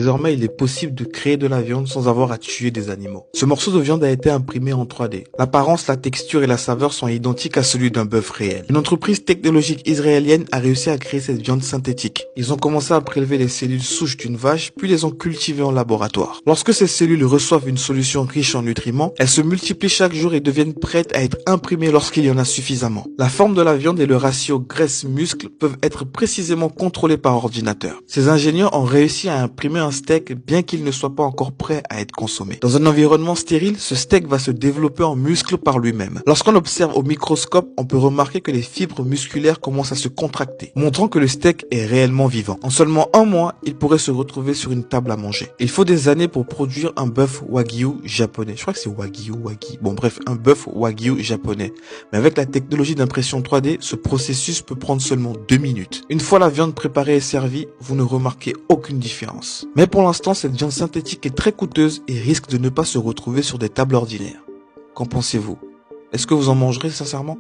Désormais, il est possible de créer de la viande sans avoir à tuer des animaux. Ce morceau de viande a été imprimé en 3D. L'apparence, la texture et la saveur sont identiques à celui d'un bœuf réel. Une entreprise technologique israélienne a réussi à créer cette viande synthétique. Ils ont commencé à prélever les cellules souches d'une vache, puis les ont cultivées en laboratoire. Lorsque ces cellules reçoivent une solution riche en nutriments, elles se multiplient chaque jour et deviennent prêtes à être imprimées lorsqu'il y en a suffisamment. La forme de la viande et le ratio graisse-muscle peuvent être précisément contrôlés par ordinateur. Ces ingénieurs ont réussi à imprimer un steak bien qu'il ne soit pas encore prêt à être consommé. Dans un environnement stérile, ce steak va se développer en muscle par lui-même. Lorsqu'on observe au microscope, on peut remarquer que les fibres musculaires commencent à se contracter, montrant que le steak est réellement vivant. En seulement un mois, il pourrait se retrouver sur une table à manger. Il faut des années pour produire un bœuf wagyu japonais. Je crois que c'est wagyu. Bon bref, un bœuf wagyu japonais. Mais avec la technologie d'impression 3D, ce processus peut prendre seulement 2 minutes. Une fois la viande préparée et servie, vous ne remarquez aucune différence. Mais pour l'instant, cette viande synthétique est très coûteuse et risque de ne pas se retrouver sur des tables ordinaires. Qu'en pensez-vous? Est-ce que vous en mangerez sincèrement?